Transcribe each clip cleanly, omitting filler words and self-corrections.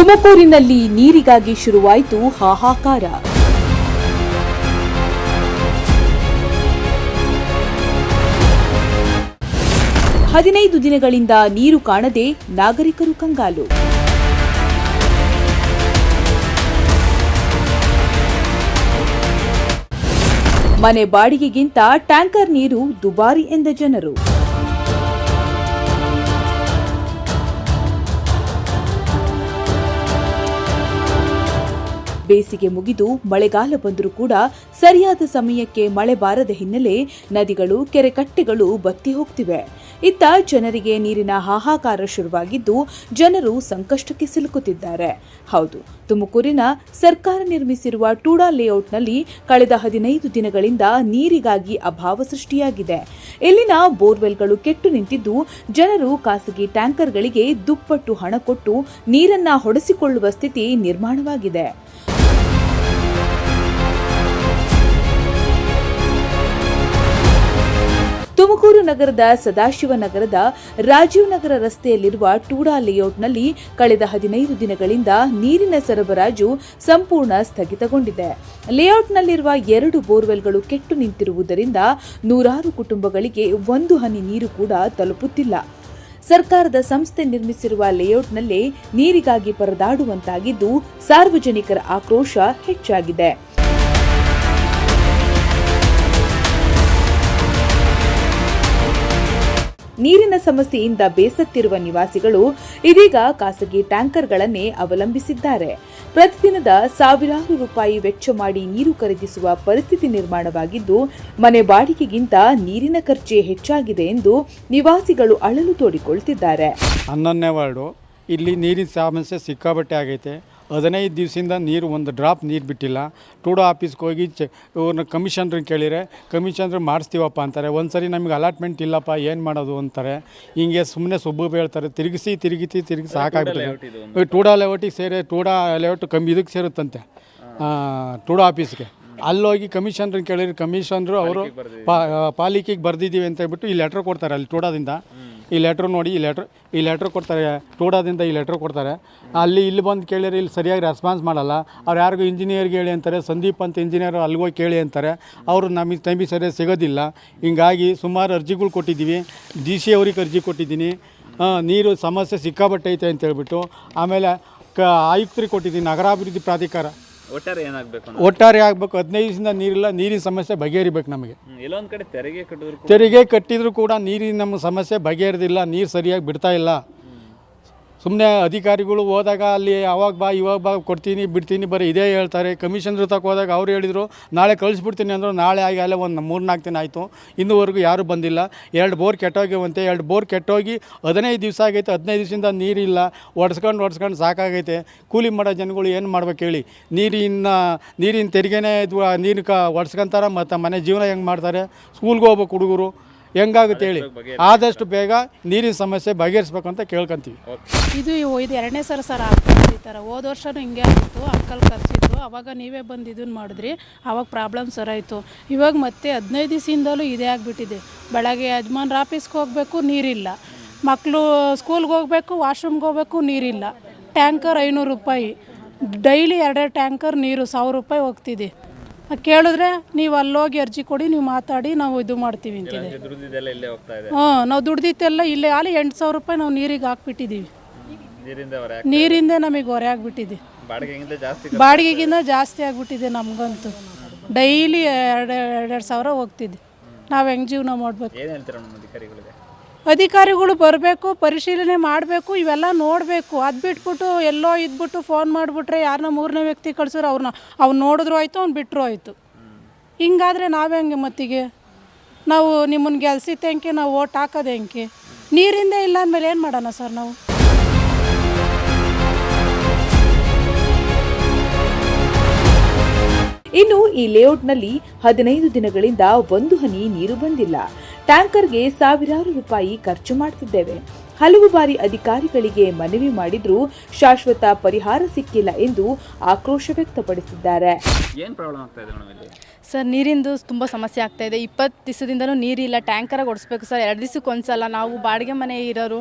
ತುಮಕೂರಿನಲ್ಲಿ ನೀರಿಗಾಗಿ ಶುರುವಾಯಿತು ಹಾಹಾಕಾರ. ಹದಿನೈದು ದಿನಗಳಿಂದ ನೀರು ಕಾಣದೆ ನಾಗರಿಕರು ಕಂಗಾಲು. ಮನೆ ಬಾಡಿಗೆಗಿಂತ ಟ್ಯಾಂಕರ್ ನೀರು ದುಬಾರಿ ಎಂದ ಜನರು. ಬೇಸಿಗೆ ಮುಗಿದು ಮಳೆಗಾಲ ಬಂದರೂ ಕೂಡ ಸರಿಯಾದ ಸಮಯಕ್ಕೆ ಮಳೆ ಬಾರದ ಹಿನ್ನೆಲೆ ನದಿಗಳು ಕೆರೆಕಟ್ಟೆಗಳು ಬತ್ತಿ ಹೋಗ್ತಿವೆ. ಇತ್ತ ಜನರಿಗೆ ನೀರಿನ ಹಾಹಾಕಾರ ಶುರುವಾಗಿದ್ದು ಜನರು ಸಂಕಷ್ಟಕ್ಕೆ ಸಿಲುಕುತ್ತಿದ್ದಾರೆ. ಹೌದು, ತುಮಕೂರಿನ ಸರ್ಕಾರ ನಿರ್ಮಿಸಿರುವ ಟೂಡಾ ಲೇಔಟ್ನಲ್ಲಿ ಕಳೆದ 15 ದಿನಗಳಿಂದ ನೀರಿಗಾಗಿ ಅಭಾವ ಸೃಷ್ಟಿಯಾಗಿದೆ. ಇಲ್ಲಿನ ಬೋರ್ವೆಲ್ಗಳು ಕೆಟ್ಟು ನಿಂತಿದ್ದು ಜನರು ಖಾಸಗಿ ಟ್ಯಾಂಕರ್ಗಳಿಗೆ ದುಪ್ಪಟ್ಟು ಹಣ ಕೊಟ್ಟು ನೀರನ್ನ ಹೊಡೆಸಿಕೊಳ್ಳುವ ಸ್ಥಿತಿ ನಿರ್ಮಾಣವಾಗಿದೆ. ತುಮಕೂರು ನಗರದ ಸದಾಶಿವನಗರದ ರಾಜೀವ್ ನಗರ ರಸ್ತೆಯಲ್ಲಿರುವ ಟೂಡಾ ಲೇಔಟ್ನಲ್ಲಿ ಕಳೆದ 15 ದಿನಗಳಿಂದ ನೀರಿನ ಸರಬರಾಜು ಸಂಪೂರ್ಣ ಸ್ಥಗಿತಗೊಂಡಿದೆ. ಲೇಔಟ್ನಲ್ಲಿರುವ 2 ಬೋರ್ವೆಲ್ಗಳು ಕೆಟ್ಟು ನಿಂತಿರುವುದರಿಂದ ನೂರಾರು ಕುಟುಂಬಗಳಿಗೆ ಒಂದು ಹನಿ ನೀರು ಕೂಡ ತಲುಪುತ್ತಿಲ್ಲ. ಸರ್ಕಾರದ ಸಂಸ್ಥೆ ನಿರ್ಮಿಸಿರುವ ಲೇಔಟ್ನಲ್ಲೇ ನೀರಿಗಾಗಿ ಪರದಾಡುವಂತಾಗಿದ್ದು ಸಾರ್ವಜನಿಕರ ಆಕ್ರೋಶ ಹೆಚ್ಚಾಗಿದೆ. ನೀರಿನ ಸಮಸ್ಯೆಯಿಂದ ಬೇಸತ್ತಿರುವ ನಿವಾಸಿಗಳು ಇದೀಗ ಖಾಸಗಿ ಟ್ಯಾಂಕರ್ಗಳನ್ನೇ ಅವಲಂಬಿಸಿದ್ದಾರೆ. ಪ್ರತಿದಿನದ ಸಾವಿರಾರು ರೂಪಾಯಿ ವೆಚ್ಚ ಮಾಡಿ ನೀರು ಖರೀದಿಸುವ ಪರಿಸ್ಥಿತಿ ನಿರ್ಮಾಣವಾಗಿದ್ದು ಮನೆ ಬಾಡಿಗೆಗಿಂತ ನೀರಿನ ಖರ್ಚೇ ಹೆಚ್ಚಾಗಿದೆ ಎಂದು ನಿವಾಸಿಗಳು ಅಳಲು ತೋಡಿಕೊಳ್ಳುತ್ತಿದ್ದಾರೆ. 11ನೇ ವಾರ್ಡು ಇಲ್ಲಿ ನೀರಿನ ಸಮಸ್ಯೆ ಸಿಕ್ಕಾಬಟ್ಟೆ ಆಗೈತೆ. 15 ದಿವಸದಿಂದ ನೀರು ಒಂದು ಡ್ರಾಪ್ ನೀರು ಬಿಟ್ಟಿಲ್ಲ. ಟೂಡೋ ಆಫೀಸ್ಗೆ ಹೋಗಿ ಇವ್ರನ್ನ ಕಮಿಷನ್ರಿಗೆ ಕೇಳಿದರೆ ಕಮಿಷನ್ರು ಮಾಡಿಸ್ತೀವಪ್ಪ ಅಂತಾರೆ. ಒಂದು ಸರಿ ನಮಗೆ ಅಲಾಟ್ಮೆಂಟ್ ಇಲ್ಲಪ್ಪ ಏನು ಮಾಡೋದು ಅಂತಾರೆ. ಹಿಂಗೆ ಸುಮ್ಮನೆ ಸುಬ್ಬು ಹೇಳ್ತಾರೆ. ತಿರುಗಿ ಸಾಕಾಗ್ತದೆ. ಟೂಡಾ ಲೇಔಟಿಗೆ ಟೂಡಾ ಲೇಔಟ್ ಇದಕ್ಕೆ ಸೇರುತ್ತಂತೆ ಟೂಡೋ ಆಫೀಸ್ಗೆ. ಅಲ್ಲೋಗಿ ಕಮಿಷನ್ರಿಗೆ ಕೇಳಿದ್ರೆ ಕಮಿಷನ್ರು ಅವರು ಪಾಲಿಕೆಗೆ ಬರೆದಿದ್ದೀವಿ ಅಂತ ಹೇಳ್ಬಿಟ್ಟು ಈ ಲೆಟ್ರ್ ಕೊಡ್ತಾರೆ. ಅಲ್ಲಿ ಟೂಡಾದಿಂದ ಈ ಲೆಟ್ರ್ ನೋಡಿ ಈ ಲೆಟ್ರ್ ಕೊಡ್ತಾರೆ. ಟೂಡಾದಿಂದ ಈ ಲೆಟ್ರ್ ಕೊಡ್ತಾರೆ. ಇಲ್ಲಿ ಬಂದು ಕೇಳಿದ್ರೆ ಇಲ್ಲಿ ಸರಿಯಾಗಿ ರೆಸ್ಪಾನ್ಸ್ ಮಾಡಲ್ಲ. ಅವ್ರು ಯಾರಿಗೂ ಇಂಜಿನಿಯರ್ಗೆ ಹೇಳಿ ಅಂತಾರೆ. ಸಂದೀಪ್ ಅಂತ ಇಂಜಿನಿಯರ್ ಅಲ್ಲಿಗೋಗಿ ಕೇಳಿ ಅಂತಾರೆ. ಅವರು ನಮಗೆ ಟೈಮಿಗೆ ಸರಿಯಾಗಿ ಸಿಗೋದಿಲ್ಲ. ಹಿಂಗಾಗಿ ಸುಮಾರು ಅರ್ಜಿಗಳು ಕೊಟ್ಟಿದ್ದೀವಿ. DC ಅವ್ರಿಗೆ ಅರ್ಜಿ ಕೊಟ್ಟಿದ್ದೀನಿ. ನೀರು ಸಮಸ್ಯೆ ಸಿಕ್ಕಾಬಟ್ಟೈತೆ ಅಂತ ಹೇಳ್ಬಿಟ್ಟು. ಆಮೇಲೆ ಆಯುಕ್ತರಿಗೆ ಕೊಟ್ಟಿದ್ದೀನಿ. ನಗರಾಭಿವೃದ್ಧಿ ಪ್ರಾಧಿಕಾರ ಒಟ್ಟಾರೆ ಆಗಬೇಕು. 15 ದಿವಸದಿಂದ ನೀರಿಲ್ಲ. ನೀರಿನ ಸಮಸ್ಯೆ ಬಗೆಹರಿಬೇಕು. ನಮಗೆ ಎಲ್ಲೊಂದು ಕಡೆ ತೆರಿಗೆ ಕಟ್ಟಿದ್ರು ಕೂಡ ನೀರಿನ ನಮ್ಮ ಸಮಸ್ಯೆ ಬಗೆಹರಿದಿಲ್ಲ. ನೀರು ಸರಿಯಾಗಿ ಬಿಡ್ತಾ ಇಲ್ಲ. ಸುಮ್ಮನೆ ಅಧಿಕಾರಿಗಳು ಹೋದಾಗ ಅಲ್ಲಿ ಅವಾಗ ಬಾ ಇವಾಗ ಬಾ ಕೊಡ್ತೀನಿ ಬಿಡ್ತೀನಿ ಬರೀ ಇದೇ ಹೇಳ್ತಾರೆ. ಕಮಿಷನರ್ ತಕ್ಕ ಹೋದಾಗ ಅವ್ರು ಹೇಳಿದರು ನಾಳೆ ಕಳಿಸ್ಬಿಡ್ತೀನಿ ಅಂದರು. ನಾಳೆ ಆಗಿ ಅಲ್ಲೇ ಒಂದು 3-4 ದಿನ ಆಯಿತು. ಇನ್ನೂವರೆಗೂ ಯಾರೂ ಬಂದಿಲ್ಲ. 2 ಬೋರ್ ಕೆಟ್ಟೋಗಿವಂತೆ. 2 ಬೋರ್ ಕೆಟ್ಟೋಗಿ 15 ದಿವಸ ಆಗೈತೆ. 15 ದಿವಸದಿಂದ ನೀರಿಲ್ಲ. ಒಡ್ಸ್ಕೊಂಡು ಸಾಕಾಗೈತೆ. ಕೂಲಿ ಮಾಡೋ ಜನಗಳು ಏನು ಮಾಡ್ಬೇಕು ಹೇಳಿ. ನೀರಿನ ತೆರಿಗೆನೇ ನೀರು ಒಡ್ಸ್ಕೊಂತಾರೆ. ಮತ್ತು ಮನೆ ಜೀವನ ಹೆಂಗೆ ಮಾಡ್ತಾರೆ. ಸ್ಕೂಲ್ಗೆ ಹೋಗ್ಬೇಕು ಹುಡುಗರು. ಹೆಂಗಾಗುತ್ತೆ ಹೇಳಿ. ಆದಷ್ಟು ಬೇಗ ನೀರಿನ ಸಮಸ್ಯೆ ಬಗೆಹರಿಸ್ಬೇಕು ಅಂತ ಕೇಳ್ಕೊಂತೀವಿ. ಇದು 2ನೇ ಸಲ ಆಗ್ತದೆ ಈ ಥರ. ಹೋದ ವರ್ಷನೂ ಹಿಂಗೆ ಆಗಿತ್ತು. ಅಂಕಲ್ ಕರೆಸಿದ್ರು. ಅವಾಗ ನೀವೇ ಬಂದು ಇದನ್ನು ಮಾಡಿದ್ರಿ. ಆವಾಗ ಪ್ರಾಬ್ಲಮ್ ಸರಾಯಿತು. ಇವಾಗ ಮತ್ತೆ 15 ದಿವಸದಿಂದಲೂ ಇದೇ ಆಗಿಬಿಟ್ಟಿದೆ. ಬೆಳಗ್ಗೆ ಯಜಮಾನ್ರ ಆಫೀಸ್ಗೆ ಹೋಗಬೇಕು, ನೀರಿಲ್ಲ. ಮಕ್ಕಳು ಸ್ಕೂಲ್ಗೆ ಹೋಗಬೇಕು, ವಾಶ್ರೂಮ್ಗೆ ಹೋಗಬೇಕು, ನೀರಿಲ್ಲ. ಟ್ಯಾಂಕರ್ 500 ರೂಪಾಯಿ. ಡೈಲಿ 2 ಟ್ಯಾಂಕರ್ ನೀರು 1000 ರೂಪಾಯಿ ಹೋಗ್ತಿದೆ. ಕೇಳಿದ್ರೆ ನೀವು ಅಲ್ಲೋಗಿ ಅರ್ಜಿ ಕೊಡಿ, ನೀವು ಮಾತಾಡಿ ನಾವು ಇದು ಮಾಡ್ತೀವಿ ಅಂತಿದೆ. ನಾವು ದುಡ್ದಿತ್ತೆಲ್ಲ ಇಲ್ಲೇ ಅಲ್ಲಿ 8000 ರೂಪಾಯಿ ನಾವು ನೀರಿಗೆ ಹಾಕ್ಬಿಟ್ಟಿದ್ದೀವಿ. ನೀರಿಂದ ನಮಗೆ ಹೊರೆ ಆಗಿಬಿಟ್ಟಿದೆ. ಬಾಡಿಗೆಗಿಂತ ಜಾಸ್ತಿ ಆಗಿಬಿಟ್ಟಿದೆ ನಮಗಂತೂ. ಡೈಲಿ 2,000 ಹೋಗ್ತಿದೆ. ನಾವು ಹೆಂಗೆ ಜೀವನ ಮಾಡಬೇಕು? ಅಧಿಕಾರಿಗಳು ಬರಬೇಕು, ಪರಿಶೀಲನೆ ಮಾಡಬೇಕು, ಇವೆಲ್ಲ ನೋಡಬೇಕು. ಅದು ಬಿಟ್ಬಿಟ್ಟು ಎಲ್ಲೋ ಇದ್ಬಿಟ್ಟು ಫೋನ್ ಮಾಡಿಬಿಟ್ರೆ ಯಾರನ್ನ 3ನೇ ವ್ಯಕ್ತಿ ಕಳ್ಸಿದ್ರೆ ಅವ್ನು ನೋಡಿದ್ರು ಆಯಿತು, ಅವ್ನು ಬಿಟ್ಟರು ಆಯಿತು. ಹಿಂಗಾದರೆ ನಾವು ಹೆಂಗೆ ಮತ್ತಿಗೆ? ನಾವು ನಿಮ್ಮನ್ನು ಗೆಲ್ಸಿತ್ತು ಹೆಂಗೆ? ನಾವು ಓಟ್ ಹಾಕೋದು ಹೆಂಗೆ? ನೀರಿಂದ ಇಲ್ಲ ಅಂದಮೇಲೆ ಏನು ಮಾಡೋಣ ಸರ್ ನಾವು? ಇನ್ನು ಈ ಲೇಔಟ್ನಲ್ಲಿ 15 ದಿನಗಳಿಂದ ಒಂದು ಹನಿ ನೀರು ಬಂದಿಲ್ಲ. ಟ್ಯಾಂಕರ್ಗೆ ಸಾವಿರಾರು ರೂಪಾಯಿ ಖರ್ಚು ಮಾಡ್ತಿದ್ದೇವೆ. ಹಲವು ಬಾರಿ ಅಧಿಕಾರಿಗಳಿಗೆ ಮನವಿ ಮಾಡಿದ್ರೂ ಶಾಶ್ವತ ಪರಿಹಾರ ಸಿಕ್ಕಿಲ್ಲ ಎಂದು ಆಕ್ರೋಶ ವ್ಯಕ್ತಪಡಿಸಿದ್ದಾರೆ. ಏನು ಪ್ರಾಬ್ಲಮ್ ಆಗ್ತಾ ಇದೆ ಮೇಡಮ್ ಇಲ್ಲಿ? ಸರ್ ನೀರಿಂದು ತುಂಬ ಸಮಸ್ಯೆ ಆಗ್ತಾ ಇದೆ. 20 ದಿವಸದಿಂದನೂ ನೀರಿಲ್ಲ. ಟ್ಯಾಂಕರಾಗಿ ಓಡಿಸ್ಬೇಕು ಸರ್. 2 ದಿವಸಕ್ಕೆ ಒಂದ್ಸಲ. ನಾವು ಬಾಡಿಗೆ ಮನೆ ಇರೋರು,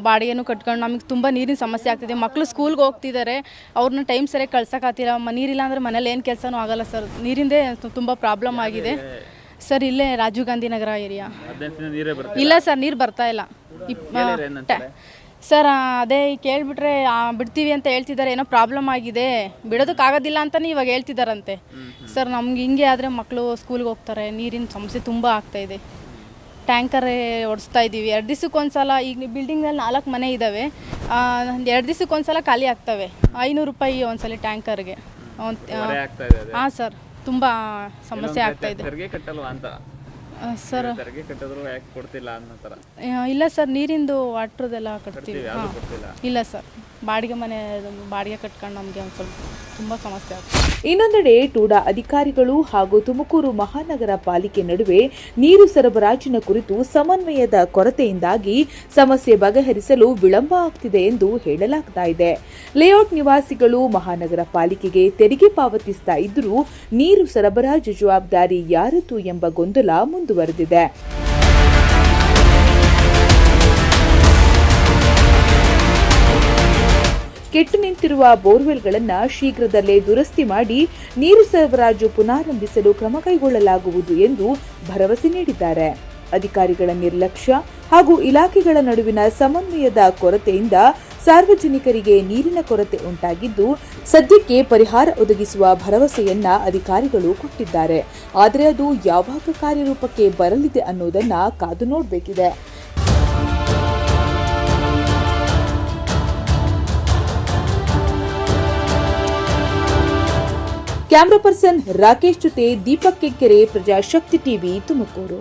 ಬಾಡಿಗೆನೂ ಕಟ್ಕೊಂಡು ನಮಗೆ ತುಂಬ ನೀರಿನ ಸಮಸ್ಯೆ ಆಗ್ತಿದೆ. ಮಕ್ಕಳು ಸ್ಕೂಲ್ಗೆ ಹೋಗ್ತಿದ್ದಾರೆ, ಅವ್ರನ್ನ ಟೈಮ್ ಸರಿಯಾಗಿ ಕಳ್ಸೋಕ್ಕಾಗ್ತಿಲ್ಲ. ನೀರಿಲ್ಲ ಅಂದರೆ ಮನೇಲಿ ಏನು ಕೆಲಸನೂ ಆಗಲ್ಲ ಸರ್. ನೀರಿಂದೇ ತುಂಬ ಪ್ರಾಬ್ಲಮ್ ಆಗಿದೆ ಸರ್. ಇಲ್ಲೇ ರಾಜೀವ್ ಗಾಂಧಿ ನಗರ ಏರಿಯಾ. ನೀರೇ ಬರ್ತಾ ಇಲ್ಲ ಸರ್, ನೀರು ಬರ್ತಾ ಇಲ್ಲ ಸರ್. ಅದೇ ಕೇಳಿಬಿಟ್ರೆ ಬಿಡ್ತೀವಿ ಅಂತ ಹೇಳ್ತಿದ್ದಾರೆ. ಏನೋ ಪ್ರಾಬ್ಲಮ್ ಆಗಿದೆ, ಬಿಡೋದಕ್ಕಾಗೋದಿಲ್ಲ ಅಂತಲೇ ಇವಾಗ ಹೇಳ್ತಿದ್ದಾರಂತೆ ಸರ್. ನಮ್ಗೆ ಹಿಂಗೆ ಆದರೆ ಮಕ್ಕಳು ಸ್ಕೂಲ್ಗೆ ಹೋಗ್ತಾರೆ. ನೀರಿನ ಸಮಸ್ಯೆ ತುಂಬ ಆಗ್ತಾಯಿದೆ. ಟ್ಯಾಂಕರೇ ಓಡಿಸ್ತಾ ಇದ್ದೀವಿ. 2 ದಿವಸಕ್ಕೆ ಒಂದ್ಸಲ. ಈಗ ಬಿಲ್ಡಿಂಗ್ನಲ್ಲಿ 4 ಮನೆ ಇದ್ದಾವೆ. 2 ದಿವಸಕ್ಕೆ ಒಂದ್ಸಲ ಖಾಲಿ ಆಗ್ತವೆ. 500 ರೂಪಾಯಿ ಒಂದ್ಸಲ ಟ್ಯಾಂಕರ್ಗೆ. ಹಾಂ ಸರ್, ತುಂಬ ಸಮಸ್ಯೆ ಆಗ್ತಾಯಿದೆ ಸರ್. ಇಲ್ಲ ಸರ್, ನೀರಿಂದು ವಾಟ್ರದೆಲ್ಲ ಕಟ್ತೀವಿ. ಇಲ್ಲ ಸರ್, ಬಾಡಿಗೆ ಮನೆ ಬಾಡಿಗೆ ಕಟ್ಕೊಂಡು ನಮಗೆ ಒಂದು ಸ್ವಲ್ಪ ತುಂಬ ಸಮಸ್ಯೆ ಆಗ್ತದೆ. ಇನ್ನೊಂದೆಡೆ ಟೂಡಾ ಅಧಿಕಾರಿಗಳು ಹಾಗೂ ತುಮಕೂರು ಮಹಾನಗರ ಪಾಲಿಕೆ ನಡುವೆ ನೀರು ಸರಬರಾಜಿನ ಕುರಿತು ಸಮನ್ವಯದ ಕೊರತೆಯಿಂದಾಗಿ ಸಮಸ್ಯೆ ಬಗೆಹರಿಸಲು ವಿಳಂಬ ಆಗ್ತಿದೆ ಎಂದು ಹೇಳಲಾಗ್ತಾ ಇದೆ. ಲೇಔಟ್ ನಿವಾಸಿಗಳು ಮಹಾನಗರ ಪಾಲಿಕೆಗೆ ತೆರಿಗೆ ಪಾವತಿಸ್ತಾ ಇದ್ದರೂ ನೀರು ಸರಬರಾಜು ಜವಾಬ್ದಾರಿ ಯಾರದ್ದು ಎಂಬ ಗೊಂದಲ ಮುಂದುವರೆದಿದೆ. ಕೆಟ್ಟು ನಿಂತಿರುವ ಬೋರ್ವೆಲ್ಗಳನ್ನು ಶೀಘ್ರದಲ್ಲೇ ದುರಸ್ತಿ ಮಾಡಿ ನೀರು ಸರಬರಾಜು ಪುನರಾರಂಭಿಸಲು ಕ್ರಮ ಕೈಗೊಳ್ಳಲಾಗುವುದು ಎಂದು ಭರವಸೆ ನೀಡಿದ್ದಾರೆ. ಅಧಿಕಾರಿಗಳ ನಿರ್ಲಕ್ಷ್ಯ ಹಾಗೂ ಇಲಾಖೆಗಳ ನಡುವಿನ ಸಮನ್ವಯದ ಕೊರತೆಯಿಂದ ಸಾರ್ವಜನಿಕರಿಗೆ ನೀರಿನ ಕೊರತೆ ಉಂಟಾಗಿದ್ದು, ಸದ್ಯಕ್ಕೆ ಪರಿಹಾರ ಒದಗಿಸುವ ಭರವಸೆಯನ್ನ ಅಧಿಕಾರಿಗಳು ಕೊಟ್ಟಿದ್ದಾರೆ. ಆದರೆ ಅದು ಯಾವಾಗ ಕಾರ್ಯರೂಪಕ್ಕೆ ಬರಲಿದೆ ಅನ್ನೋದನ್ನ ಕಾದು ನೋಡಬೇಕಿದೆ. ಕ್ಯಾಮರಾ ಪರ್ಸನ್ ರಾಕೇಶ್ ಜೊತೆ ದೀಪಕ್ ಕೆಂಕೆರೆ, ಪ್ರಜಾಶಕ್ತಿ ಟಿವಿ, ತುಮಕೂರು.